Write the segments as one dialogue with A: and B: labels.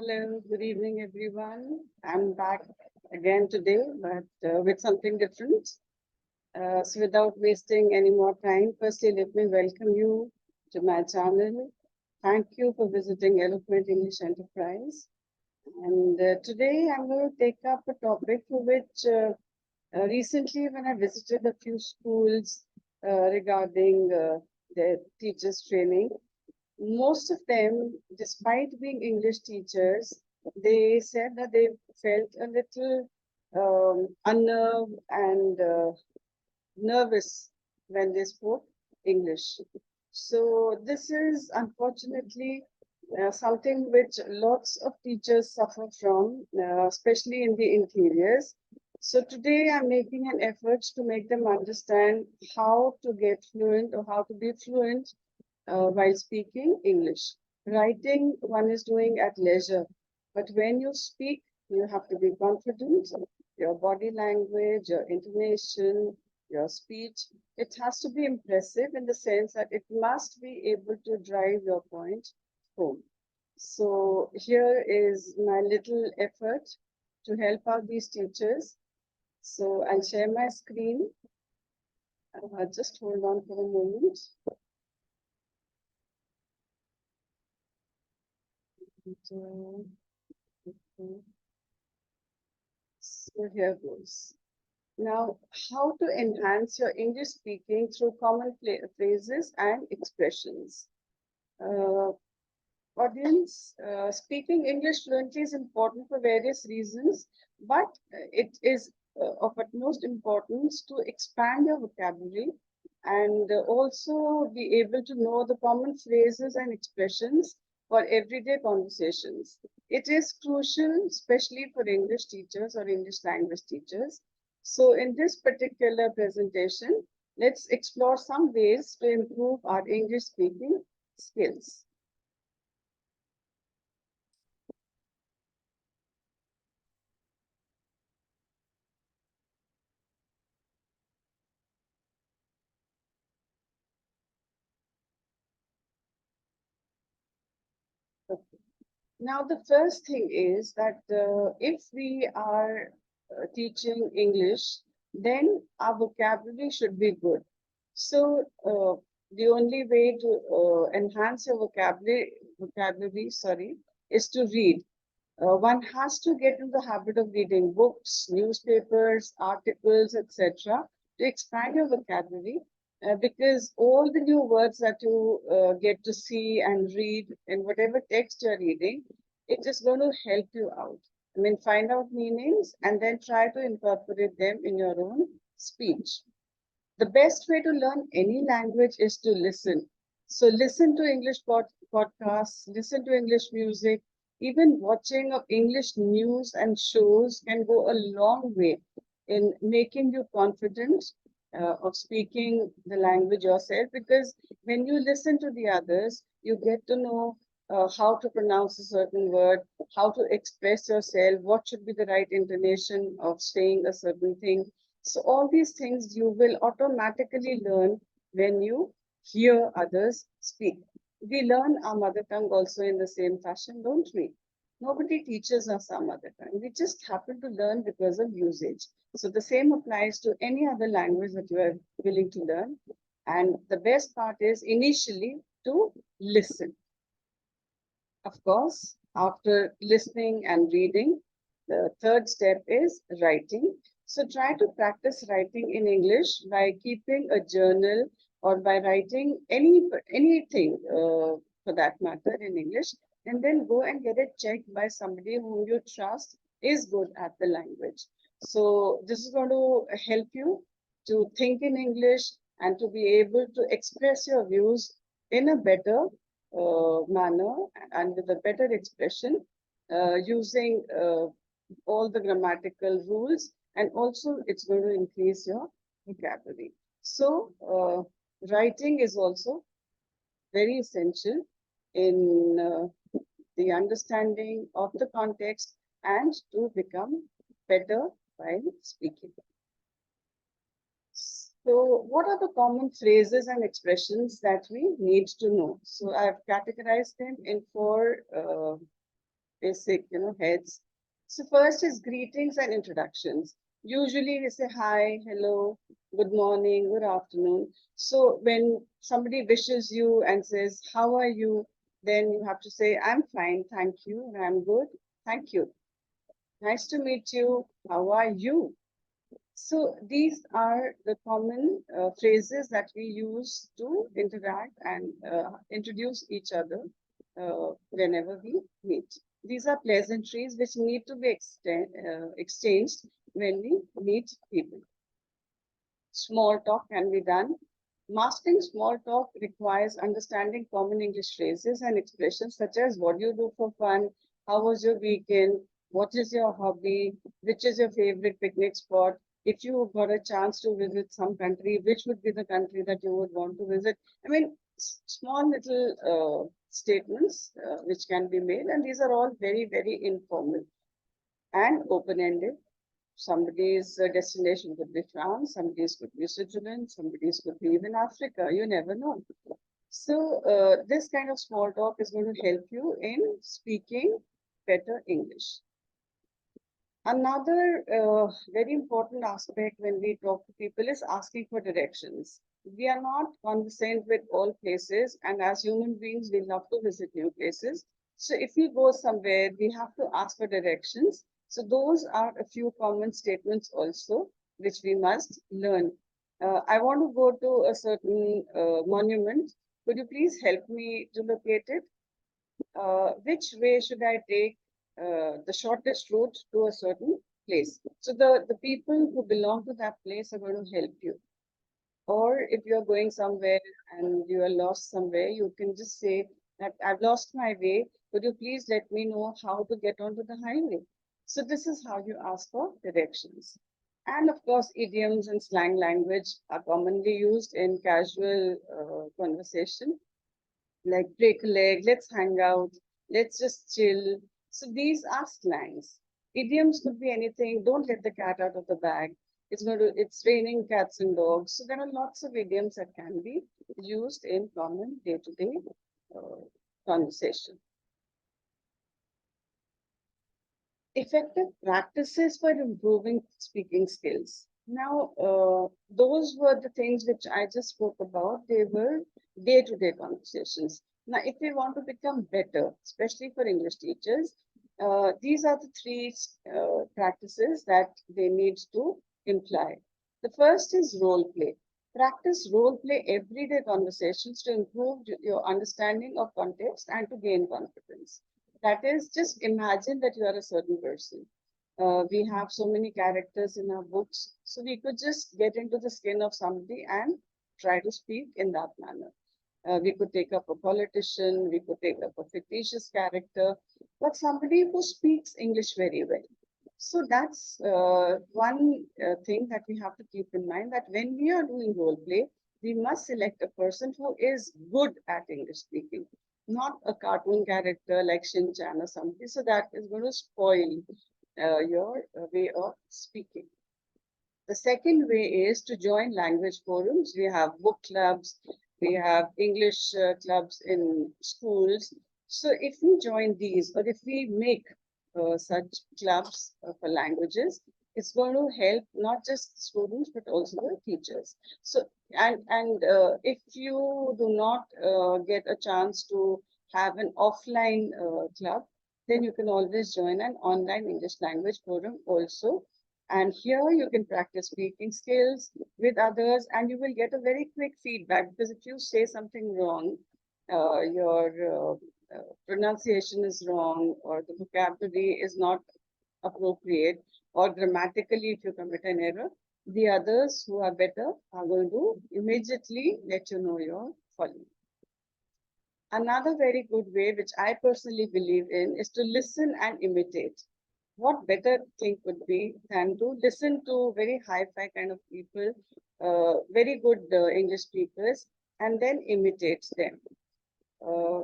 A: Hello, good evening, everyone. I'm back again today, but with something different. So, without wasting any more time, firstly, let me welcome you to my channel. Thank you for visiting Eloquent English Enterprise. And today I'm going to take up a topic for which recently, when I visited a few schools regarding their teachers' training, most of them, despite being English teachers, they said that they felt a little unnerved and nervous when they spoke English. So this is unfortunately something which lots of teachers suffer from, especially in the interiors. So today I'm making an effort to make them understand how to get fluent or how to be fluent while speaking English. Writing, one is doing at leisure, but when you speak, you have to be confident. Your body language, your intonation, your speech, it has to be impressive in the sense that it must be able to drive your point home. So here is my little effort to help out these teachers. So I'll share my screen. Just hold on for a moment. And, okay. So here goes. Now, how to enhance your English speaking through common phrases and expressions. Uh, Audience, speaking English fluently is important for various reasons, but it is of utmost importance to expand your vocabulary and also be able to know the common phrases and expressions for everyday conversations. It is crucial, especially for English teachers or English language teachers. So, in this particular presentation, let's explore some ways to improve our English speaking skills. Now, the first thing is that if we are teaching English, then our vocabulary should be good. So, the only way to enhance your vocabulary, is to read. One has to get in the habit of reading books, newspapers, articles, etc., to expand your vocabulary. Because all the new words that you get to see and read in whatever text you're reading, it is going to help you out. I mean, find out meanings and then try to incorporate them in your own speech. The best way to learn any language is to listen. So listen to English podcasts, listen to English music, even watching of English news and shows can go a long way in making you confident of speaking the language yourself. Because when you listen to the others, you get to know how to pronounce a certain word, how to express yourself, what should be the right intonation of saying a certain thing. So all these things you will automatically learn when you hear others speak. We learn our mother tongue also in the same fashion, don't we? Nobody teaches us our mother tongue. We just happen to learn because of usage. So the same applies to any other language that you are willing to learn. And the best part is initially to listen. Of course, after listening and reading, the third step is writing. So try to practice writing in English by keeping a journal or by writing anything for that matter in English, and then go and get it checked by somebody whom you trust is good at the language. So this is going to help you to think in English and to be able to express your views in a better manner and with a better expression using all the grammatical rules, and also it's going to increase your vocabulary. So writing is also very essential in the understanding of the context and to become better while speaking. So, what are the common phrases and expressions that we need to know? So, I've categorized them in four basic, heads. So first is greetings and introductions. Usually we say hi, hello, good morning, good afternoon. So when somebody wishes you and says, how are you? Then you have to say, I'm fine, thank you, and I'm good, thank you. Nice to meet you. How are you? So these are the common phrases that we use to interact and introduce each other whenever we meet. These are pleasantries which need to be exchanged when we meet people. Small talk can be done. Mastering small talk requires understanding common English phrases and expressions such as what do you do for fun, how was your weekend, what is your hobby, which is your favorite picnic spot. If you got a chance to visit some country, which would be the country that you would want to visit? I mean, small little statements which can be made, and these are all very, very informal and open-ended. Somebody's destination could be France, somebody's could be Switzerland, somebody's could be even Africa. You never know. So this kind of small talk is going to help you in speaking better English. Another very important aspect when we talk to people is asking for directions. We are not conversant with all places, and as human beings, we love to visit new places. So if we go somewhere, we have to ask for directions. So those are a few common statements also, which we must learn. I want to go to a certain monument. Could you please help me to locate it? Which way should I take the shortest route to a certain place? So the people who belong to that place are going to help you. Or if you're going somewhere and you are lost somewhere, you can just say that I've lost my way. Could you please let me know how to get onto the highway? So this is how you ask for directions. And of course, idioms and slang language are commonly used in casual conversation, like break a leg, let's hang out, let's just chill. So these are slangs. Idioms could be anything. Don't let the cat out of the bag. It's raining cats and dogs. So there are lots of idioms that can be used in common day-to-day conversation. Effective practices for improving speaking skills. Now, those were the things which I just spoke about. They were day-to-day conversations. Now, if we want to become better, especially for English teachers, these are the three practices that they need to imply. The first is role play. Practice role play everyday conversations to improve your understanding of context and to gain confidence. That is, just imagine that you are a certain person. We have so many characters in our books, so we could just get into the skin of somebody and try to speak in that manner. We could take up a politician, we could take up a fictitious character, but somebody who speaks English very well. So that's one thing that we have to keep in mind, that when we are doing role play, we must select a person who is good at English speaking, not a cartoon character like Shin Chan or something. So that is going to spoil your way of speaking. The second way is to join language forums. We have book clubs, we have English clubs in schools. So if we join these, or if we make such clubs for languages, it's going to help not just students but also the teachers. So and if you do not get a chance to have an offline club, then you can always join an online English language forum also, and here you can practice speaking skills with others, and you will get a very quick feedback, because if you say something wrong, your pronunciation is wrong, or the vocabulary is not appropriate, or grammatically, if you commit an error, the others who are better are going to immediately let you know your folly. Another very good way, which I personally believe in, is to listen and imitate. What better thing could be than to listen to very hi-fi kind of people, very good English speakers, and then imitate them.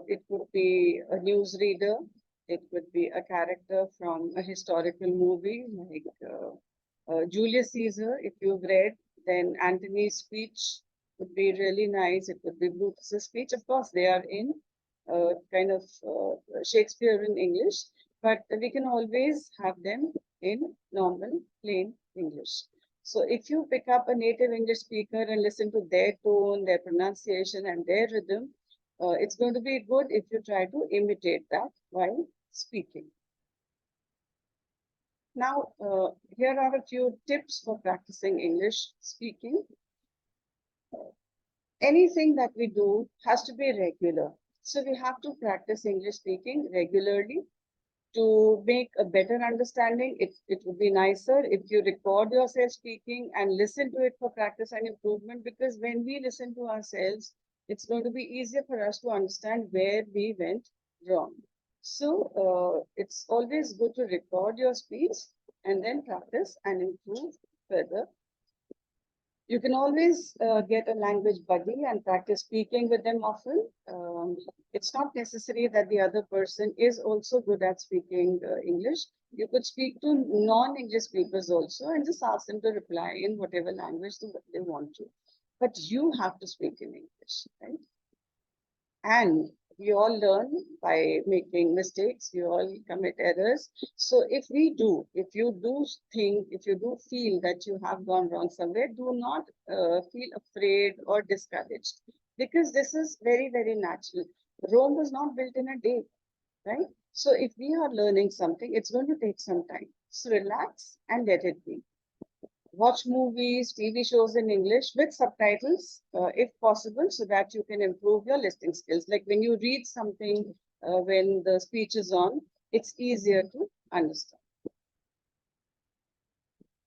A: It could be a newsreader, it could be a character from a historical movie like Julius Caesar. If you've read, then Antony's speech would be really nice. It could be Brutus's speech. Of course, they are in kind of Shakespearean English, but we can always have them in normal, plain English. So if you pick up a native English speaker and listen to their tone, their pronunciation, and their rhythm, it's going to be good if you try to imitate that while speaking. Now, here are a few tips for practicing English speaking. Anything that we do has to be regular. So we have to practice English speaking regularly to make a better understanding. It would be nicer if you record yourself speaking and listen to it for practice and improvement, because when we listen to ourselves, it's going to be easier for us to understand where we went wrong. So it's always good to record your speech and then practice and improve further. You can always get a language buddy and practice speaking with them often. It's not necessary that the other person is also good at speaking English. You could speak to non-English speakers also and just ask them to reply in whatever language they want to. But you have to speak in English, right? And we all learn by making mistakes, we all commit errors. So if you do think, if you do feel that you have gone wrong somewhere, do not feel afraid or discouraged, because this is very, very natural. Rome was not built in a day, right? So if we are learning something, it's going to take some time. So relax and let it be. Watch movies, TV shows in English with subtitles, if possible, so that you can improve your listening skills. Like when you read something, when the speech is on, it's easier to understand.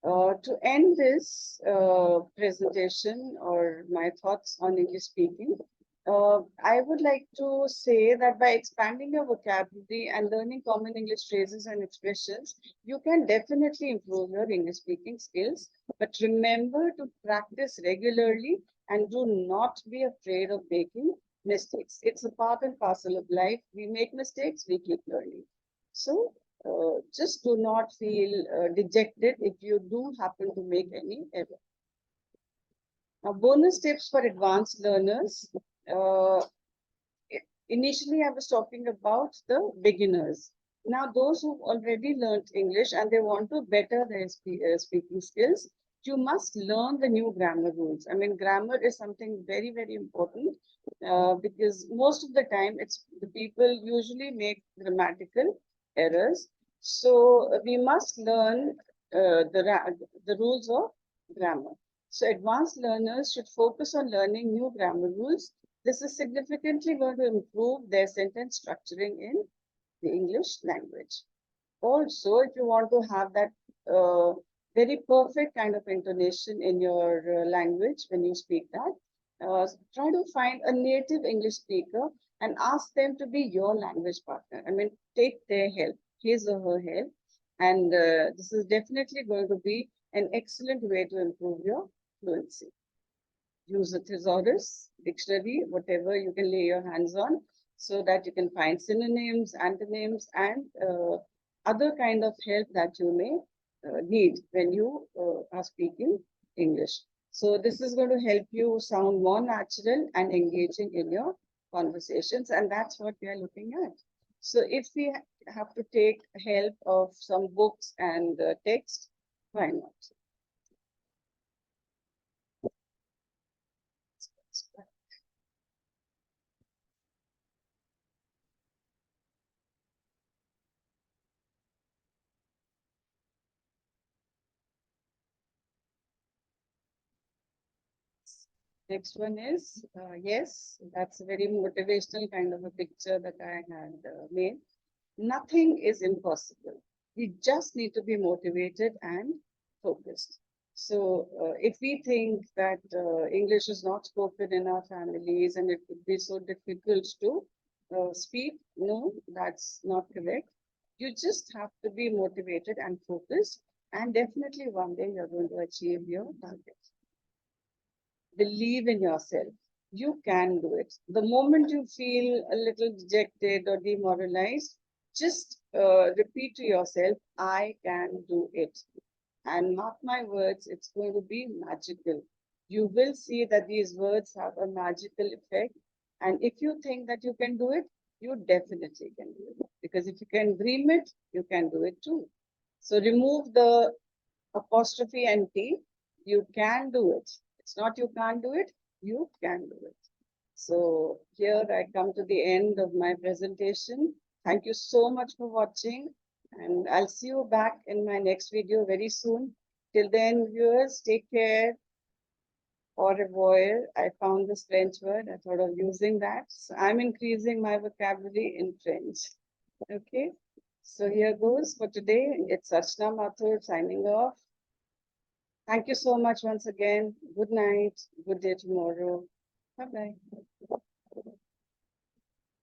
A: To end this presentation or my thoughts on English speaking, I would like to say that by expanding your vocabulary and learning common English phrases and expressions, you can definitely improve your English speaking skills. But remember to practice regularly and do not be afraid of making mistakes. It's a part and parcel of life. We make mistakes, we keep learning. So just do not feel dejected if you do happen to make any error. Now, bonus tips for advanced learners. Uh, Initially, I was talking about the beginners. Now, those who've already learned English and they want to better their speaking skills, you must learn the new grammar rules. I mean, grammar is something very, very important because most of the time, it's the people usually make grammatical errors. So we must learn the rules of grammar. So advanced learners should focus on learning new grammar rules. This is significantly going to improve their sentence structuring in the English language. Also, if you want to have that very perfect kind of intonation in your language when you speak that, try to find a native English speaker and ask them to be your language partner. I mean, take their help, his or her help, and this is definitely going to be an excellent way to improve your fluency. Use a thesaurus, dictionary, whatever you can lay your hands on, so that you can find synonyms, antonyms, and other kind of help that you may need when you are speaking English. So this is going to help you sound more natural and engaging in your conversations, and that's what we are looking at. So if we have to take help of some books and text, why not? Next one is, yes, that's a very motivational kind of a picture that I had made. Nothing is impossible. We just need to be motivated and focused. So if we think that English is not spoken in our families and it would be so difficult to speak, no, that's not correct. You just have to be motivated and focused, and definitely one day you're going to achieve your target. Believe in yourself. You can do it. The moment you feel a little dejected or demoralized, just repeat to yourself, I can do it. And mark my words, it's going to be magical. You will see that these words have a magical effect. And if you think that you can do it, you definitely can do it. because if you can dream it, you can do it too. So remove the apostrophe and T. You can do it. It's not you can't do it, you can do it. So here I come to the end of my presentation. Thank you so much for watching, and I'll see you back in my next video very soon. Till then, viewers, take care. Au revoir. I found this French word. I thought of using that. So I'm increasing my vocabulary in French. Okay. So here goes for today. It's Archana Mathur signing off. Thank you so much once again. Good night. Good day tomorrow. Bye bye.